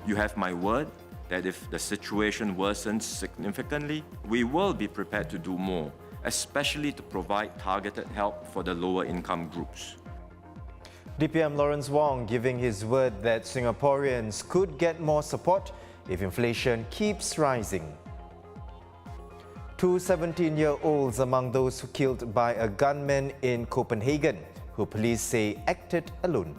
You have my word that if the situation worsens significantly, we will be prepared to do more, especially to provide targeted help for the lower income groups. DPM Lawrence Wong giving his word that Singaporeans could get more support if inflation keeps rising. Two 17-year-olds among those killed by a gunman in Copenhagen, who police say acted alone.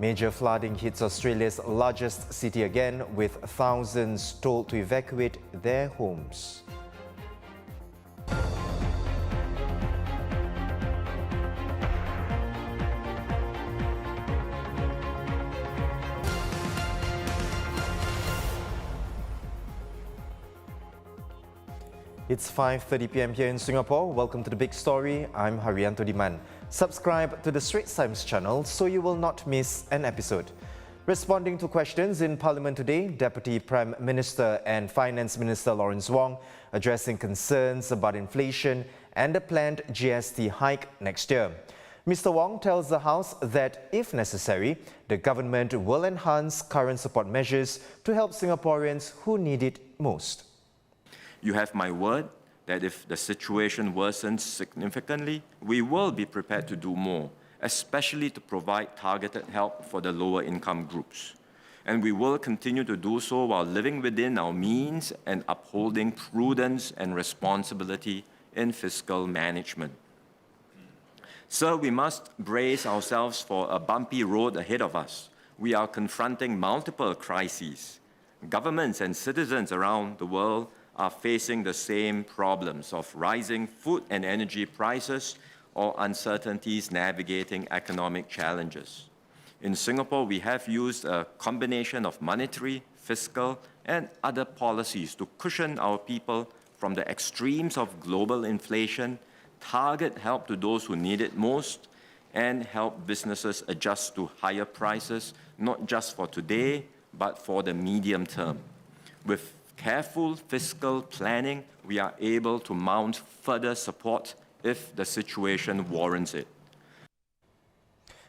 Major flooding hits Australia's largest city again, with thousands told to evacuate their homes. It's 5:30 p.m. here in Singapore. Welcome to The Big Story. I'm Haryanto Diman. Subscribe to the Straits Times channel so you will not miss an episode. Responding to questions in Parliament today, Deputy Prime Minister and Finance Minister Lawrence Wong addressing concerns about inflation and a planned GST hike next year. Mr. Wong tells the House that, if necessary, the government will enhance current support measures to help Singaporeans who need it most. You have my word that if the situation worsens significantly, we will be prepared to do more, especially to provide targeted help for the lower income groups. And we will continue to do so while living within our means and upholding prudence and responsibility in fiscal management. Sir, we must brace ourselves for a bumpy road ahead of us. We are confronting multiple crises. Governments and citizens around the world are facing the same problems of rising food and energy prices or uncertainties navigating economic challenges. In Singapore, we have used a combination of monetary, fiscal, and other policies to cushion our people from the extremes of global inflation, target help to those who need it most, and help businesses adjust to higher prices, not just for today, but for the medium term. With careful fiscal planning, we are able to mount further support if the situation warrants it.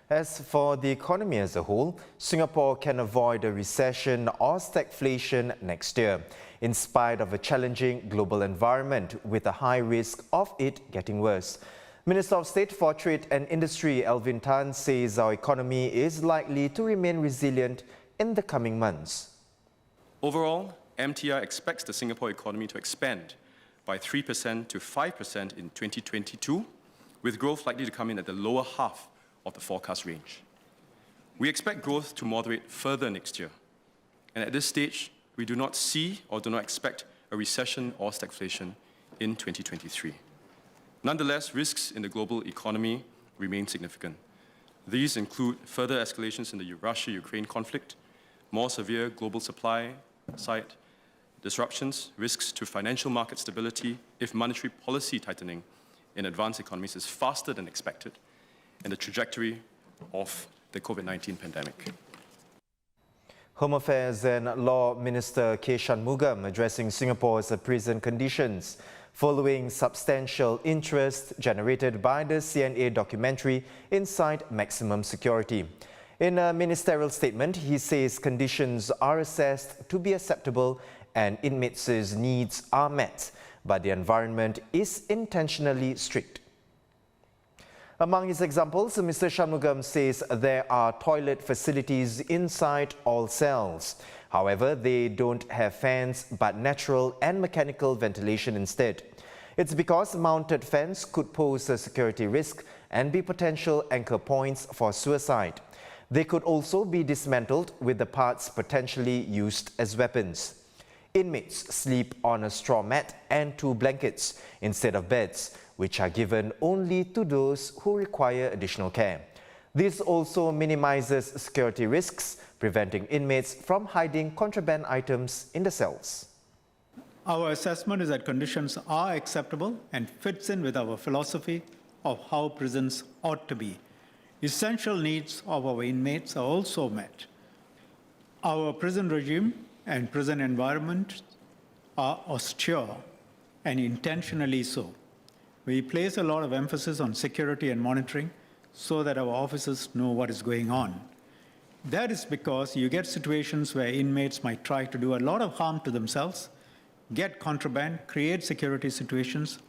As for the economy as a whole, Singapore can avoid a recession or stagflation next year, in spite of a challenging global environment with a high risk of it getting worse. Minister of State for Trade and Industry ALVIN Tan says our economy is likely to remain resilient in the coming months. Overall, MTR expects the Singapore economy to expand by 3% to 5% in 2022, with growth likely to come in at the lower half of the forecast range. We expect growth to moderate further next year, and at this stage, we do not see or do not expect a recession or stagflation in 2023. Nonetheless, risks in the global economy remain significant. These include further escalations in the Russia-Ukraine conflict, more severe global supply side disruptions, risks to financial market stability if monetary policy tightening in advanced economies is faster than expected, and the trajectory of the COVID-19 pandemic. Home Affairs and Law Minister SHANMUGAM addressing Singapore's prison conditions following substantial interest generated by the CNA documentary Inside Maximum Security. In a ministerial statement, he says conditions are assessed to be acceptable and inmates' needs are met, but the environment is intentionally strict. Among his examples, Mr. SHANMUGAM says there are toilet facilities inside all cells. However, they don't have fans but natural and mechanical ventilation instead. It's because mounted fans could pose a security risk and be potential anchor points for suicide. They could also be dismantled with the parts potentially used as weapons. Inmates sleep on a straw mat and 2 blankets instead of beds, which are given only to those who require additional care. This also minimizes security risks, preventing inmates from hiding contraband items in the cells. Our assessment is that conditions are acceptable and fits in with our philosophy of how prisons ought to be. Essential needs of our inmates are also met. Our prison regime and prison environment are austere and intentionally so. We place a lot of emphasis on security and monitoring so that our officers know what is going on. That is because you get situations where inmates might try to do a lot of harm to themselves, get contraband, create security situations,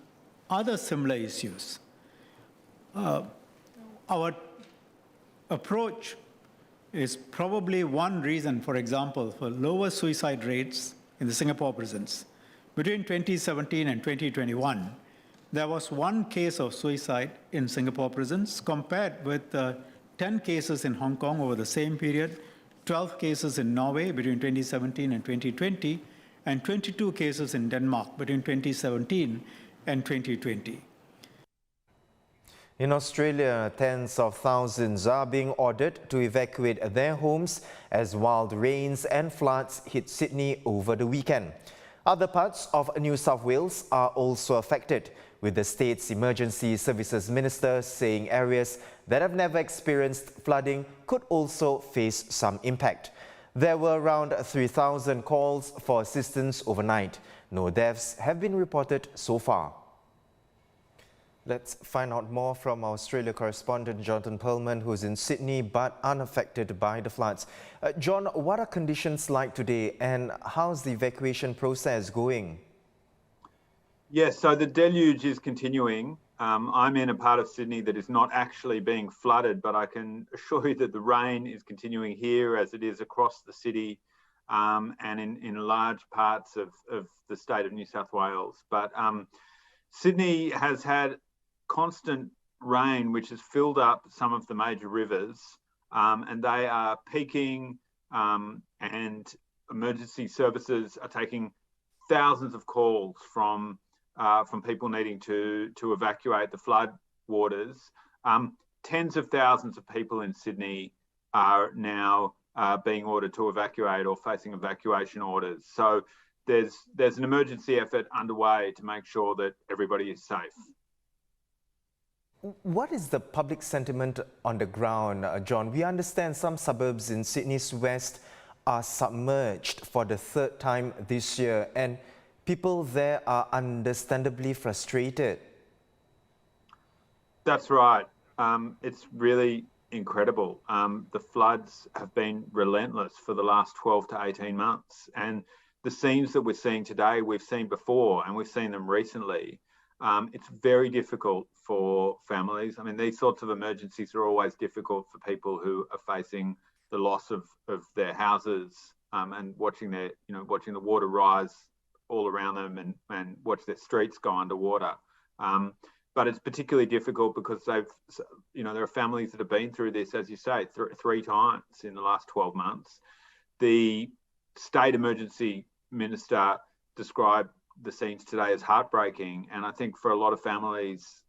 other similar issues. Our approach is probably one reason, for example, for lower suicide rates in the Singapore prisons. Between 2017 and 2021, there was 1 case of suicide in Singapore prisons compared with 10 cases in Hong Kong over the same period, 12 cases in Norway between 2017 and 2020, and 22 cases in Denmark between 2017 and 2020. In Australia, tens of thousands are being ordered to evacuate their homes as wild rains and floods hit Sydney over the weekend. Other parts of New South Wales are also affected, with the state's Emergency Services Minister saying areas that have never experienced flooding could also face some impact. There were around 3,000 calls for assistance overnight. No deaths have been reported so far. Let's find out more from our Australia correspondent Jonathan Pearlman, who's in Sydney but unaffected by the floods. John, what are conditions like today and how's the evacuation process going? Yes, so the deluge is continuing. I'm in a part of Sydney that is not actually being flooded, but I can assure you that the rain is continuing here as it is across the city and in large parts of the state of New South Wales. But Sydney has had constant rain, which has filled up some of the major rivers, and they are peaking, and emergency services are taking thousands of calls from people needing to evacuate the flood waters. Tens of thousands of people in Sydney are now being ordered to evacuate or facing evacuation orders. So there's an emergency effort underway to make sure that everybody is safe. What is the public sentiment on the ground, John? We understand some suburbs in Sydney's west are submerged for the 3rd time this year, and people there are understandably frustrated. That's right. It's really incredible. The floods have been relentless for the last 12 to 18 months. And the scenes that we're seeing today, we've seen before, and we've seen them recently. It's very difficult for families. I mean, these sorts of emergencies are always difficult for people who are facing the loss of their houses and watching the water rise all around them and watch their streets go underwater. But it's particularly difficult because there are families that have been through this, as you say, 3 times in the last 12 months. The State Emergency Minister described the scenes today as heartbreaking, and I think for a lot of families,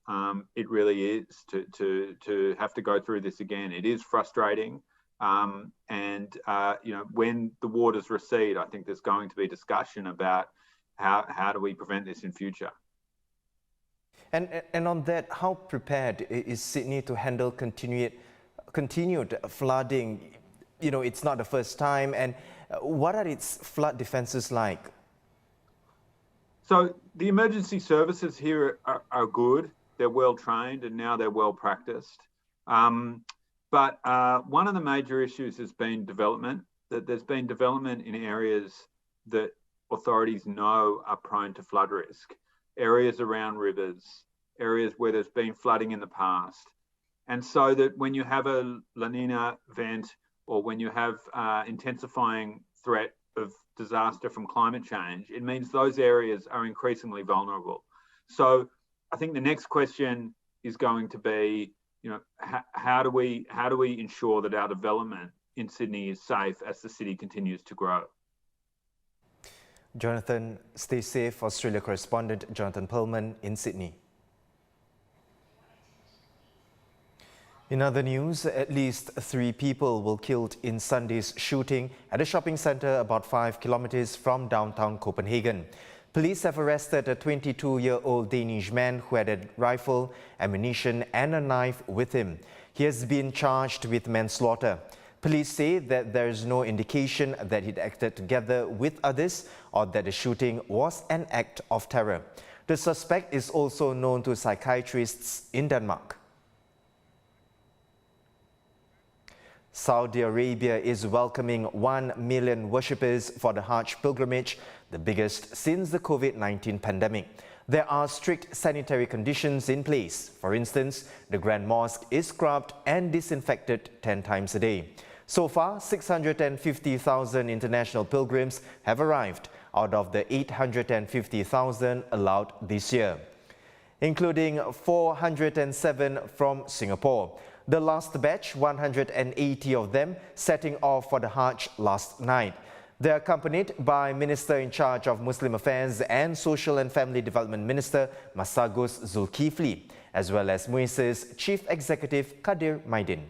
it really is to have to go through this again. It is frustrating, and when the waters recede, I think there's going to be discussion about how do we prevent this in future. And on that, how prepared is Sydney to handle continued flooding? It's not the first time, and what are its flood defences like? So the emergency services here are good. They're well trained and now they're well practiced. But one of the major issues has been development, that there's been development in areas that authorities know are prone to flood risk, areas around rivers, areas where there's been flooding in the past. And so that when you have a La Nina event or when you have intensifying threat of disaster from climate change, it means those areas are increasingly vulnerable. So I think the next question is going to be, how do we ensure that our development in Sydney is safe as the city continues to grow? Jonathan, stay safe. Australia correspondent Jonathan Pearlman in Sydney. In other news, at least 3 people were killed in Sunday's shooting at a shopping centre about 5 kilometres from downtown Copenhagen. Police have arrested a 22-year-old Danish man who had a rifle, ammunition and a knife with him. He has been charged with manslaughter. Police say that there is no indication that he'd acted together with others or that the shooting was an act of terror. The suspect is also known to psychiatrists in Denmark. Saudi Arabia is welcoming 1 million worshippers for the Hajj pilgrimage, the biggest since the COVID-19 pandemic. There are strict sanitary conditions in place. For instance, the Grand Mosque is scrubbed and disinfected 10 times a day. So far, 650,000 international pilgrims have arrived out of the 850,000 allowed this year, including 407 from Singapore. The last batch, 180 of them, setting off for the Hajj last night. They are accompanied by Minister in charge of Muslim Affairs and Social and Family Development Minister Massagus Zulkifli, as well as MUIS's Chief Executive Kadir Maidin.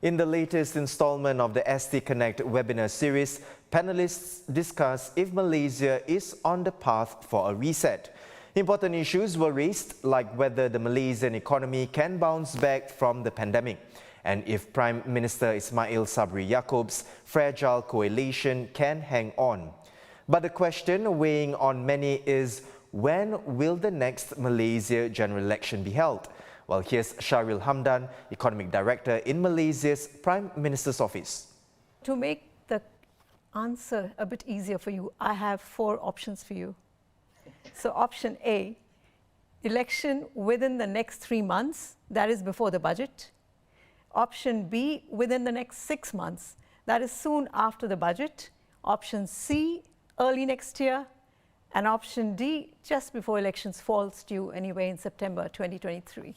In the latest installment of the ST Connect webinar series, panelists discuss if Malaysia is on the path for a reset. Important issues were raised, like whether the Malaysian economy can bounce back from the pandemic, and if Prime Minister Ismail Sabri Yaakob's fragile coalition can hang on. But the question weighing on many is, when will the next Malaysia general election be held? Well, here's Sharil Hamdan, Economic Director in Malaysia's Prime Minister's Office. To make the answer a bit easier for you, I have 4 options for you. So option A, election within the next 3 months, that is before the budget. Option B, within the next 6 months, that is soon after the budget. Option C, early next year. And option D, just before elections falls due anyway in September 2023.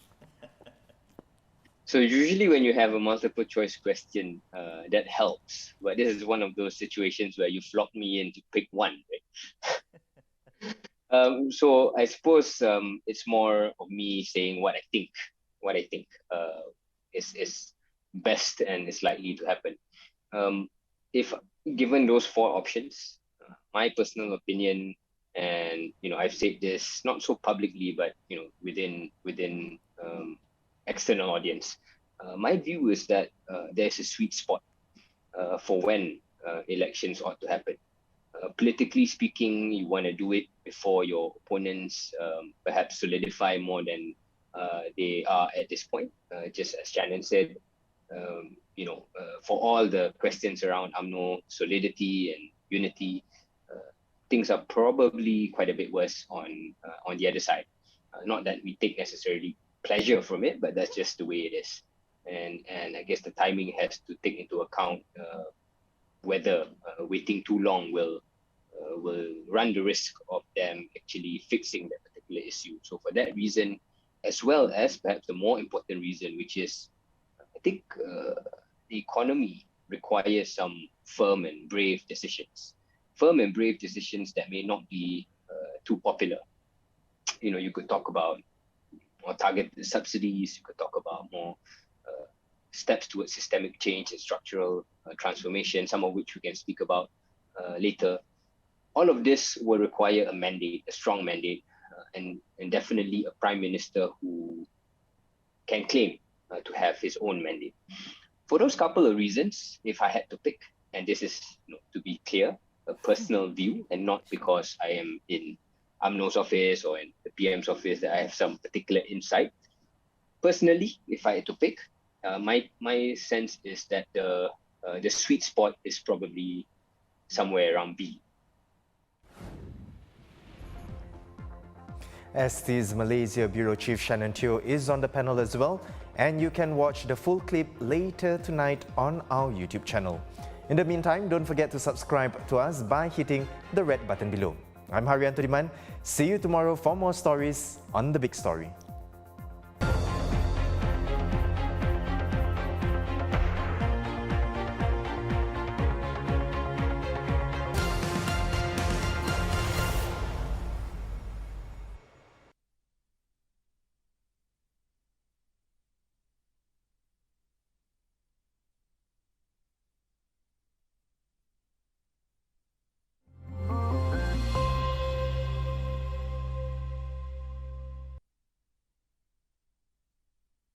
So usually when you have a multiple choice question, that helps. But this is one of those situations where you flog me in to pick one. Right? So I suppose it's more of me saying what I think is best and is likely to happen. If given those 4 options, my personal opinion, and I've said this not so publicly, but within external audience, my view is that there's a sweet spot for when elections ought to happen. Politically speaking, you want to do it before your opponents perhaps solidify more than they are at this point. Just as Shannon said, for all the questions around UMNO solidity and unity, things are probably quite a bit worse on the other side. Not that we take necessarily pleasure from it, but that's just the way it is. And I guess the timing has to take into account whether waiting too long will run the risk of them actually fixing that particular issue. So for that reason, as well as perhaps the more important reason, which is, I think the economy requires some firm and brave decisions. Firm and brave decisions that may not be too popular. You could talk about more targeted subsidies, you could talk about more steps towards systemic change and structural transformation, some of which we can speak about later. All of this will require a mandate, a strong mandate, and definitely a prime minister who can claim to have his own mandate. For those couple of reasons, if I had to pick, and this is, to be clear, a personal view, and not because I am in UMNO's office or in the PM's office that I have some particular insight. Personally, if I had to pick, my sense is that the sweet spot is probably somewhere around B. ST's Malaysia Bureau Chief Shannon Teo is on the panel as well, and you can watch the full clip later tonight on our YouTube channel. In the meantime, don't forget to subscribe to us by hitting the red button below. I'm Haryanto Diman. See you tomorrow for more stories on The Big Story.